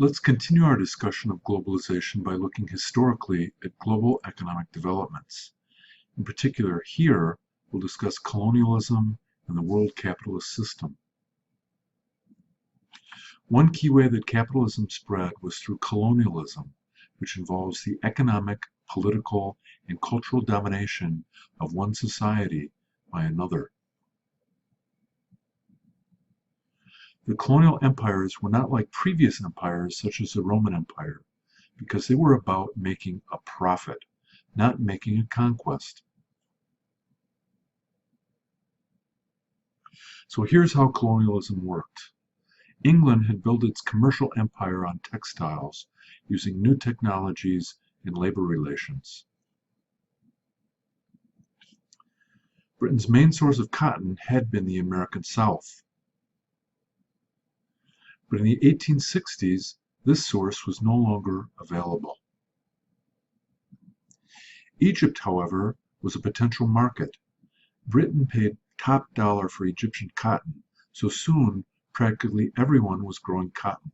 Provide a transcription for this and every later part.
Let's continue our discussion of globalization by looking historically at global economic developments. In particular, here we'll discuss colonialism and the world capitalist system. One key way that capitalism spread was through colonialism, which involves the economic, political, and cultural domination of one society by another. The colonial empires were not like previous empires such as the Roman Empire, because they were about making a profit, not making a conquest. So here's how colonialism worked. England had built its commercial empire on textiles, using new technologies and labor relations. Britain's main source of cotton had been the American South. But in the 1860s, this source was no longer available. Egypt, however, was a potential market. Britain paid top dollar for Egyptian cotton, so soon practically everyone was growing cotton.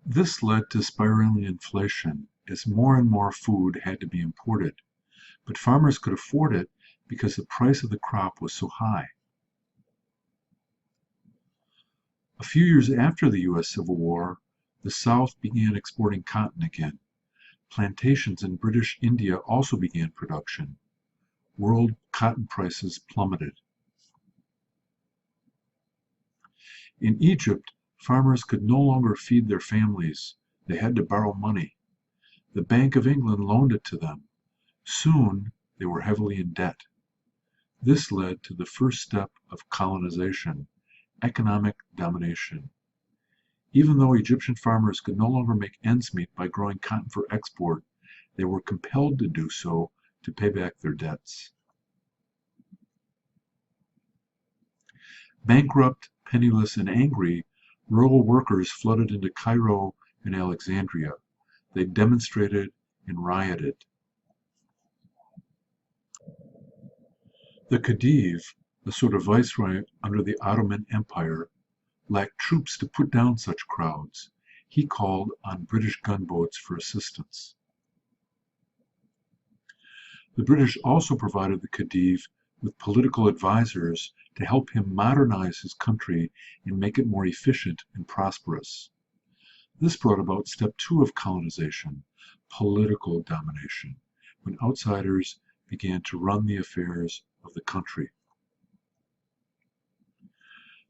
This led to spiraling inflation, as more and more food had to be imported, but farmers could afford it because the price of the crop was so high. A few years after the U.S. Civil War, the South began exporting cotton again. Plantations in British India also began production. World cotton prices plummeted. In Egypt, farmers could no longer feed their families. They had to borrow money. The Bank of England loaned it to them. Soon, they were heavily in debt. This led to the first step of colonization, economic domination. Even though Egyptian farmers could no longer make ends meet by growing cotton for export, they were compelled to do so to pay back their debts. Bankrupt, penniless, and angry, rural workers flooded into Cairo and Alexandria. They demonstrated and rioted. The Khedive, a sort of viceroy under the Ottoman Empire, lacked troops to put down such crowds. He called on British gunboats for assistance. The British also provided the Khedive with political advisors to help him modernize his country and make it more efficient and prosperous. This brought about step 2 of colonization, political domination, when outsiders began to run the affairs of the country.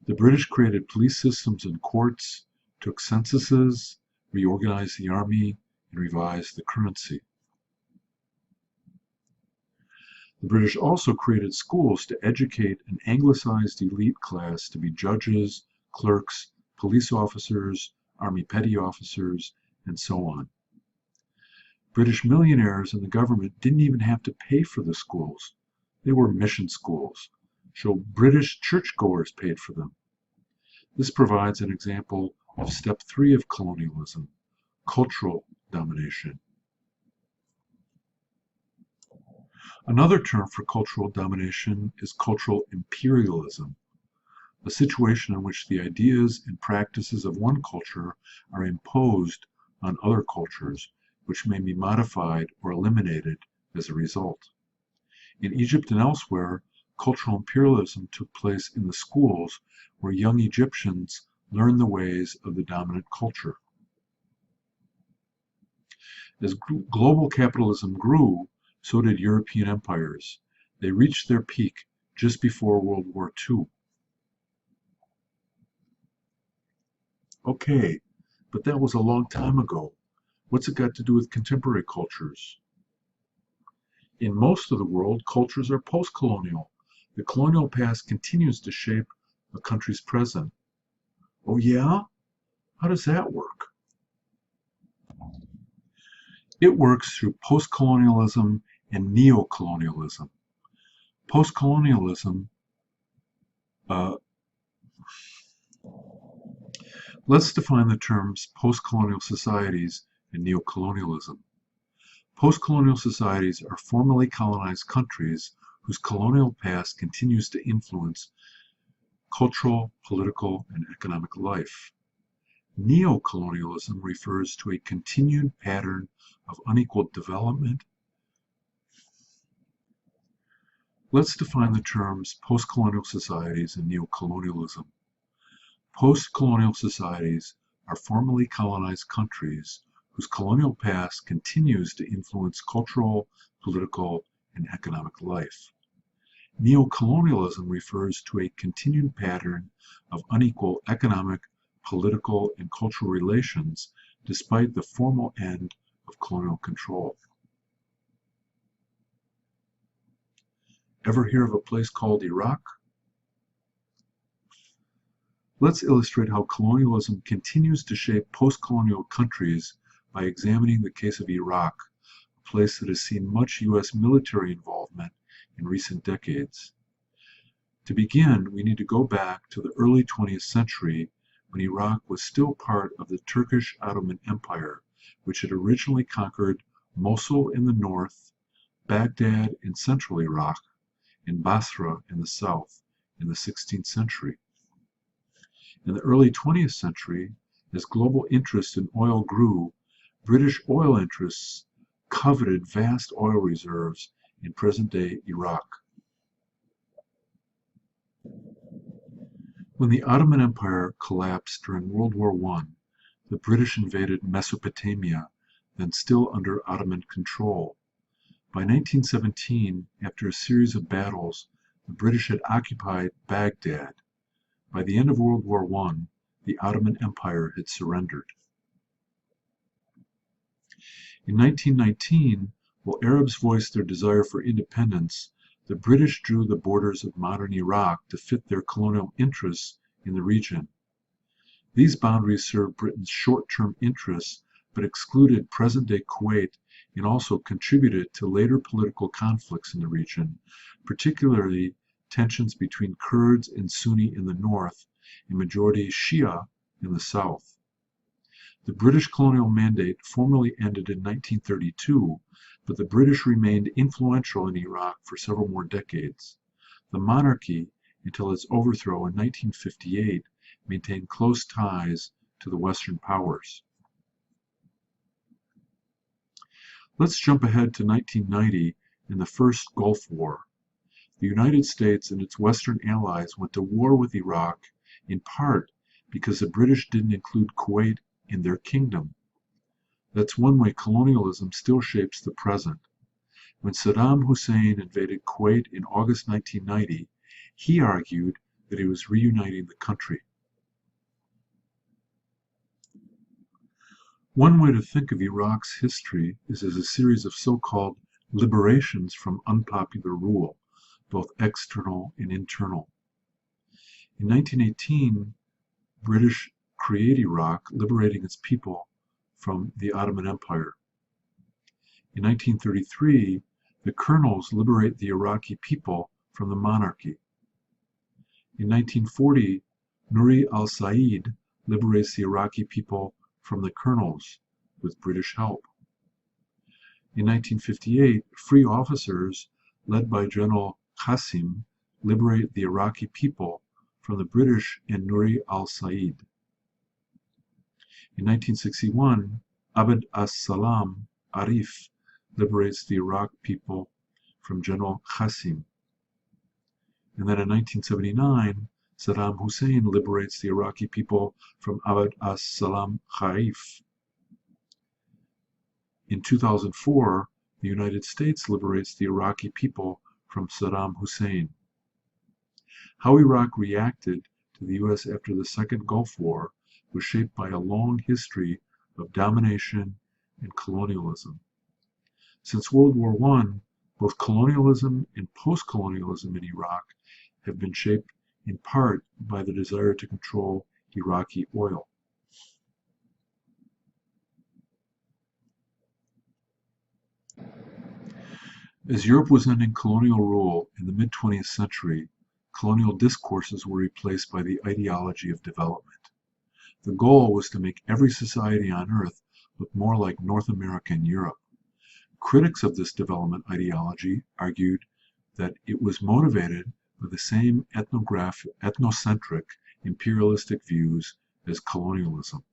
The British created police systems and courts, took censuses, reorganized the army, and revised the currency. The British also created schools to educate an anglicized elite class to be judges, clerks, police officers, army petty officers, and so on. British millionaires and the government didn't even have to pay for the schools. They were mission schools, so British churchgoers paid for them. This provides an example of step 3 of colonialism, cultural domination. Another term for cultural domination is cultural imperialism, a situation in which the ideas and practices of one culture are imposed on other cultures, which may be modified or eliminated as a result. In Egypt and elsewhere, cultural imperialism took place in the schools where young Egyptians learned the ways of the dominant culture. As global capitalism grew, so did European empires. They reached their peak just before World War II. Okay, but that was a long time ago. What's it got to do with contemporary cultures? In most of the world, cultures are post-colonial. The colonial past continues to shape a country's present. Oh yeah? How does that work? It works through post-colonialism and neo-colonialism. Post-colonialism, let's define the terms post-colonial societies and neo-colonialism. Post-colonial societies are formerly colonized countries whose colonial past continues to influence cultural, political, and economic life. Neocolonialism refers to a continued pattern of unequal development. Let's define the terms post-colonial societies and neocolonialism. Post-colonial societies are formerly colonized countries whose colonial past continues to influence cultural, political, and economic life. Neocolonialism refers to a continued pattern of unequal economic, political, and cultural relations despite the formal end of colonial control. Ever hear of a place called Iraq? Let's illustrate how colonialism continues to shape post-colonial countries by examining the case of Iraq, a place that has seen much U.S. military involvement in recent decades. To begin, we need to go back to the early 20th century when Iraq was still part of the Turkish Ottoman Empire, which had originally conquered Mosul in the north, Baghdad in central Iraq, and Basra in the south in the 16th century. In the early 20th century, as global interest in oil grew, British oil interests coveted vast oil reserves in present-day Iraq. When the Ottoman Empire collapsed during World War I, the British invaded Mesopotamia, then still under Ottoman control. By 1917, after a series of battles, the British had occupied Baghdad. By the end of World War I, the Ottoman Empire had surrendered. In 1919, while Arabs voiced their desire for independence, the British drew the borders of modern Iraq to fit their colonial interests in the region. These boundaries served Britain's short-term interests, but excluded present-day Kuwait and also contributed to later political conflicts in the region, particularly tensions between Kurds and Sunni in the north and majority Shia in the south. The British colonial mandate formally ended in 1932, but the British remained influential in Iraq for several more decades. The monarchy, until its overthrow in 1958, maintained close ties to the Western powers. Let's jump ahead to 1990 and the first Gulf War. The United States and its Western allies went to war with Iraq in part because the British didn't include Kuwait in their kingdom. That's one way colonialism still shapes the present. When Saddam Hussein invaded Kuwait in August 1990, he argued that he was reuniting the country. One way to think of Iraq's history is as a series of so-called liberations from unpopular rule, both external and internal. In 1918, British create Iraq, liberating its people from the Ottoman Empire. In 1933, the colonels liberate the Iraqi people from the monarchy. In 1940, Nuri al-Said liberates the Iraqi people from the colonels with British help. In 1958, free officers led by General Qasim liberate the Iraqi people from the British and Nuri al-Said. In 1961, Abd as-Salam Arif liberates the Iraq people from General Qasim. And then in 1979, Saddam Hussein liberates the Iraqi people from Abd as-Salam Arif. In 2004, the United States liberates the Iraqi people from Saddam Hussein. How Iraq reacted to the U.S. after the Second Gulf War was shaped by a long history of domination and colonialism. Since World War I, both colonialism and post-colonialism in Iraq have been shaped in part by the desire to control Iraqi oil. As Europe was ending colonial rule in the mid-20th century, colonial discourses were replaced by the ideology of development. The goal was to make every society on Earth look more like North America and Europe. Critics of this development ideology argued that it was motivated with the same ethnocentric imperialistic views as colonialism.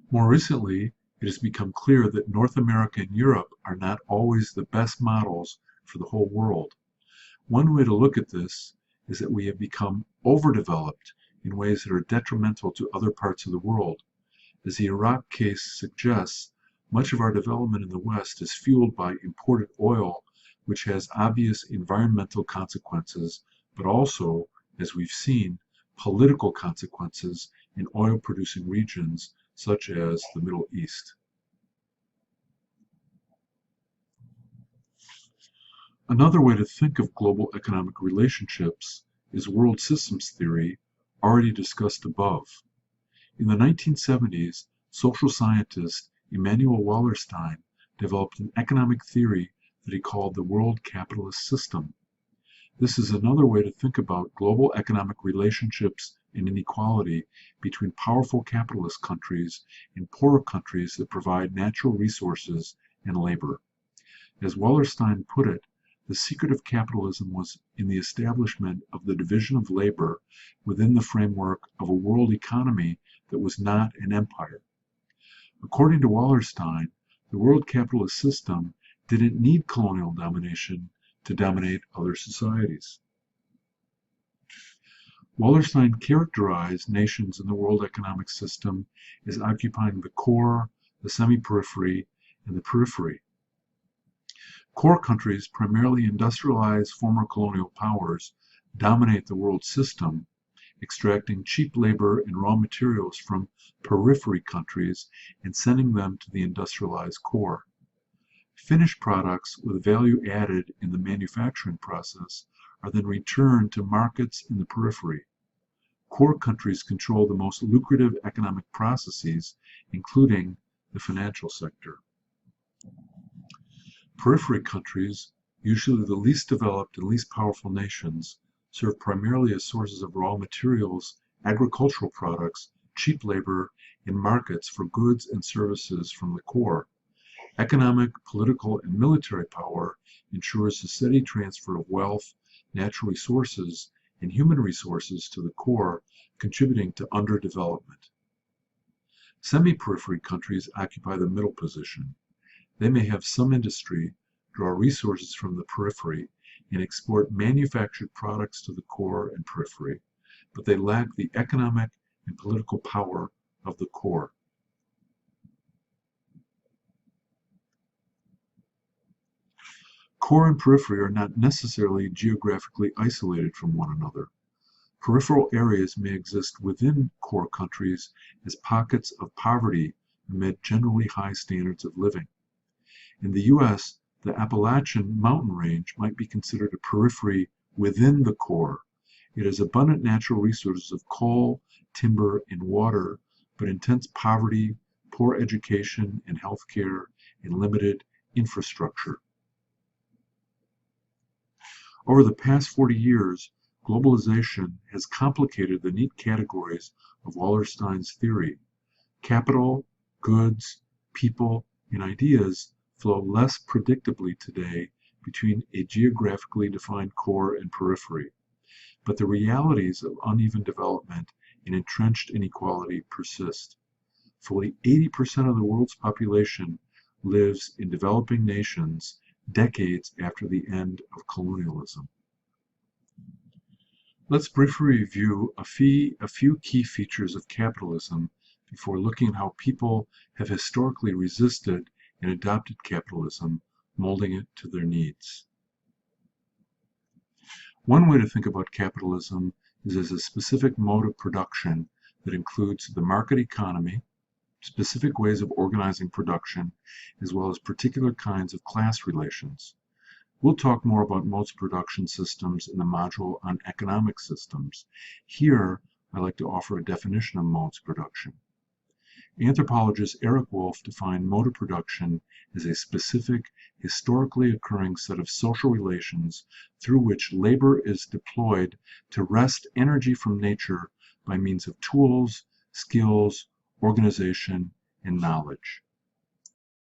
More recently, it has become clear that North America and Europe are not always the best models for the whole world. One way to look at this is that we have become overdeveloped in ways that are detrimental to other parts of the world. As the Iraq case suggests, much of our development in the West is fueled by imported oil, which has obvious environmental consequences, but also, as we've seen, political consequences in oil-producing regions such as the Middle East. Another way to think of global economic relationships is world systems theory, already discussed above. In the 1970s, social scientist Immanuel Wallerstein developed an economic theory that he called the world capitalist system. This is another way to think about global economic relationships and inequality between powerful capitalist countries and poorer countries that provide natural resources and labor. As Wallerstein put it, the secret of capitalism was in the establishment of the division of labor within the framework of a world economy that was not an empire. According to Wallerstein, the world capitalist system didn't need colonial domination to dominate other societies. Wallerstein characterized nations in the world economic system as occupying the core, the semi-periphery, and the periphery. Core countries, primarily industrialized former colonial powers, dominate the world system, extracting cheap labor and raw materials from periphery countries and sending them to the industrialized core. Finished products with value added in the manufacturing process are then returned to markets in the periphery. Core countries control the most lucrative economic processes, including the financial sector. Periphery countries, usually the least developed and least powerful nations, serve primarily as sources of raw materials, agricultural products, cheap labor, and markets for goods and services from the core. Economic, political, and military power ensures the steady transfer of wealth, natural resources, and human resources to the core, contributing to underdevelopment. Semi-periphery countries occupy the middle position. They may have some industry, draw resources from the periphery, and export manufactured products to the core and periphery, but they lack the economic and political power of the core. Core and periphery are not necessarily geographically isolated from one another. Peripheral areas may exist within core countries as pockets of poverty amid generally high standards of living. In the U.S., the Appalachian mountain range might be considered a periphery within the core. It has abundant natural resources of coal, timber, and water, but intense poverty, poor education and health care, and limited infrastructure. Over the past 40 years, globalization has complicated the neat categories of Wallerstein's theory. Capital, goods, people, and ideas flow less predictably today between a geographically defined core and periphery, but the realities of uneven development and entrenched inequality persist. Fully 80% of the world's population lives in developing nations decades after the end of colonialism. Let's briefly review a few key features of capitalism before looking at how people have historically resisted and adopted capitalism, molding it to their needs. One way to think about capitalism is as a specific mode of production that includes the market economy, specific ways of organizing production, as well as particular kinds of class relations. We'll talk more about modes of production systems in the module on economic systems. Here, I like to offer a definition of modes of production. Anthropologist Eric Wolf defined mode of production as a specific, historically occurring set of social relations through which labor is deployed to wrest energy from nature by means of tools, skills, organization, and knowledge.